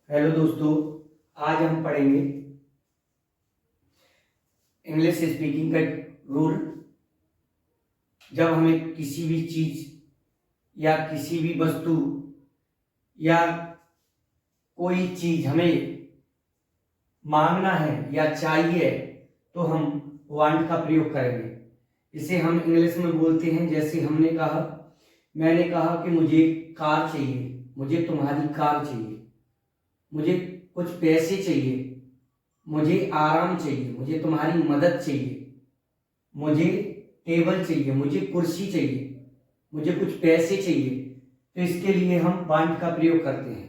Hello दोस्तों, आज हम पढ़ेंगे इंग्लिश स्पीकिंग का रूल। जब हमें किसी भी चीज या किसी भी वस्तु या कोई चीज हमें मांगना है या चाहिए तो हम वांट का प्रयोग करेंगे। इसे हम इंग्लिश में बोलते हैं, जैसे मैंने कहा कि मुझे कार चाहिए, मुझे तुम्हारी कार चाहिए, मुझे कुछ पैसे चाहिए, मुझे आराम चाहिए, मुझे तुम्हारी मदद चाहिए, मुझे टेबल चाहिए, मुझे कुर्सी चाहिए, मुझे कुछ पैसे चाहिए। तो इसके लिए हम वांट का प्रयोग करते हैं।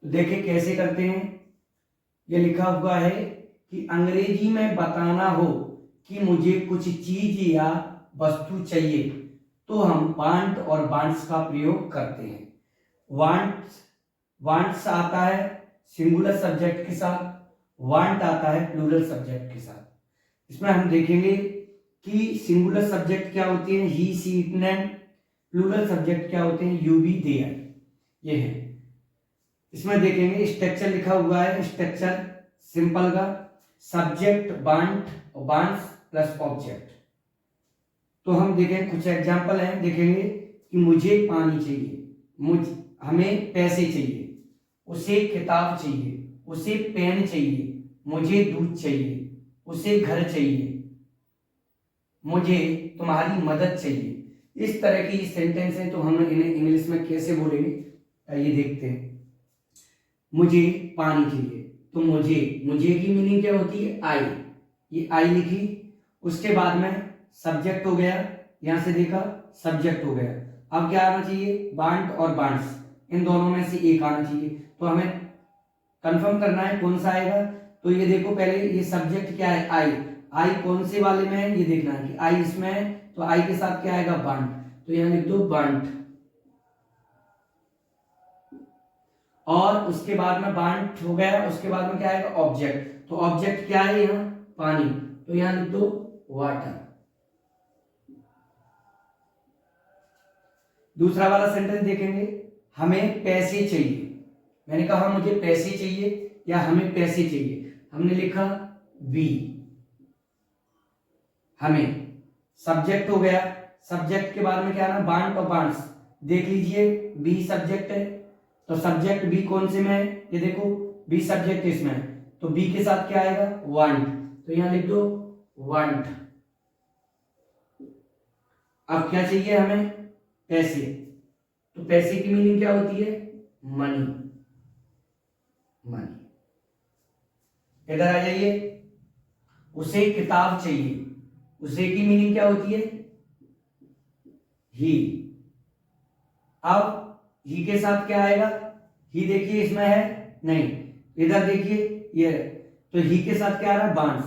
तो देखें कैसे करते हैं। ये लिखा हुआ है कि अंग्रेजी में बताना हो कि मुझे कुछ चीज या वस्तु चाहिए तो हम वांट और वांट्स का प्रयोग करते हैं। वांट्स वांट्स आता है सिंगुलर सब्जेक्ट के साथ, वांट आता है प्लूरल सब्जेक्ट के साथ। इसमें हम देखेंगे कि सिंगुलर सब्जेक्ट क्या होते हैं, he she it and, plural subject क्या होते हैं, यू बी देयर। ये है। इसमें देखेंगे स्ट्रक्चर लिखा हुआ है, स्ट्रक्चर सिंपल का सब्जेक्ट वांट और वांट्स प्लस ऑब्जेक्ट। तो हम देखें कुछ एग्जांपल हैं, देखेंगे कि मुझे पानी चाहिए, हमें पैसे चाहिए, उसे किताब चाहिए, उसे पेन चाहिए, मुझे दूध चाहिए, उसे घर चाहिए, मुझे तुम्हारी मदद चाहिए। इस तरह की सेंटेंस हैं। तो हम इन्हें इंग्लिश में कैसे बोलेंगे, ये देखते हैं। मुझे पानी चाहिए तो मुझे की मीनिंग क्या होती है, आई। ये आई लिखी, उसके बाद में सब्जेक्ट हो गया, यहां से देखा सब्जेक्ट हो गया। अब क्या आना चाहिए, वांट और वांट्स, इन दोनों में से एक आना चाहिए। तो हमें कंफर्म करना है कौन सा आएगा। तो ये देखो, पहले ये सब्जेक्ट क्या है, आई। आई कौन से वाले में है, ये देखना है कि आई इसमें है, तो आई के साथ क्या आएगा, वांट। तो यहां लिख दो वांट। और उसके बाद में वांट हो गया, उसके बाद में क्या आएगा, ऑब्जेक्ट। तो ऑब्जेक्ट क्या है यहाँ, पानी। तो यहां लिख दो वाटर। दूसरा वाला सेंटेंस देखेंगे, हमें पैसे चाहिए। मैंने कहा मुझे पैसे चाहिए या हमें पैसे चाहिए, हमने लिखा वी। हमें सब्जेक्ट हो गया, सब्जेक्ट के बाद में क्या ना, वांट और वांट्स। देख लीजिए बी सब्जेक्ट है, तो सब्जेक्ट बी कौन से में है, ये देखो बी सब्जेक्ट इसमें है, तो बी के साथ क्या आएगा, वांट। तो यहां लिख दो वांट। अब क्या चाहिए हमें, पैसे। तो पैसे की मीनिंग क्या होती है, मनी। मनी। इधर आ जाइए, उसे किताब चाहिए, उसे की मीनिंग क्या होती है, ही। अब ही के साथ क्या आएगा, ही देखिए इसमें है नहीं, इधर देखिए ये, तो ही के साथ क्या आ रहा है, वांट्स।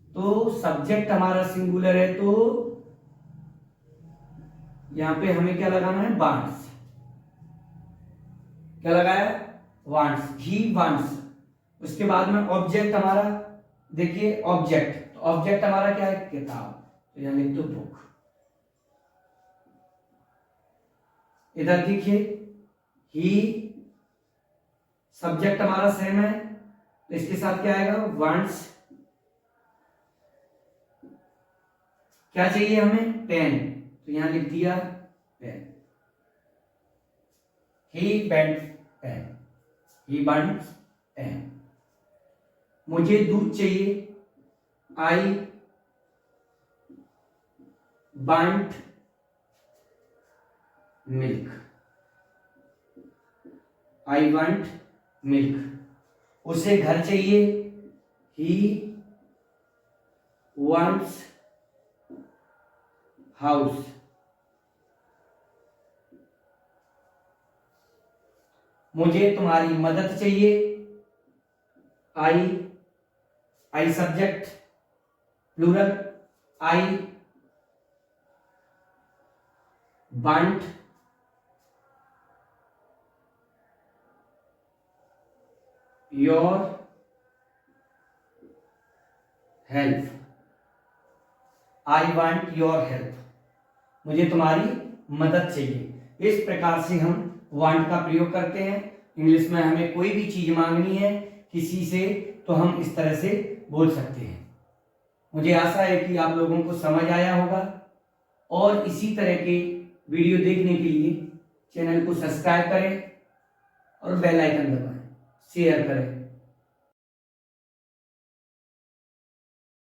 तो सब्जेक्ट हमारा सिंगुलर है, तो यहां पे हमें क्या लगाना है, वांट्स। क्या लगाया, वांट्स, ही वांट्स। उसके बाद में ऑब्जेक्ट हमारा, देखिए ऑब्जेक्ट, तो ऑब्जेक्ट हमारा क्या है, किताब। तो यहां लिख दो बुक। इधर देखिए, ही सब्जेक्ट हमारा सेम है, तो इसके साथ क्या आएगा, वांट्स। क्या चाहिए हमें, पेन। तो यहां लिख दिया pen. He paint pen, he wants pen. मुझे दूध चाहिए, I want milk. I want milk. उसे घर चाहिए, ही वांट्स हाउस। मुझे तुम्हारी मदद चाहिए, I, I subject plural, I want your help. I want your help, मुझे तुम्हारी मदद चाहिए। इस प्रकार से हम वांट का प्रयोग करते हैं। इंग्लिश में हमें कोई भी चीज मांगनी है किसी से तो हम इस तरह से बोल सकते हैं। मुझे आशा है कि आप लोगों को समझ आया होगा और इसी तरह के वीडियो देखने के लिए चैनल को सब्सक्राइब करें और बेल आइकन दबाएं, शेयर करें।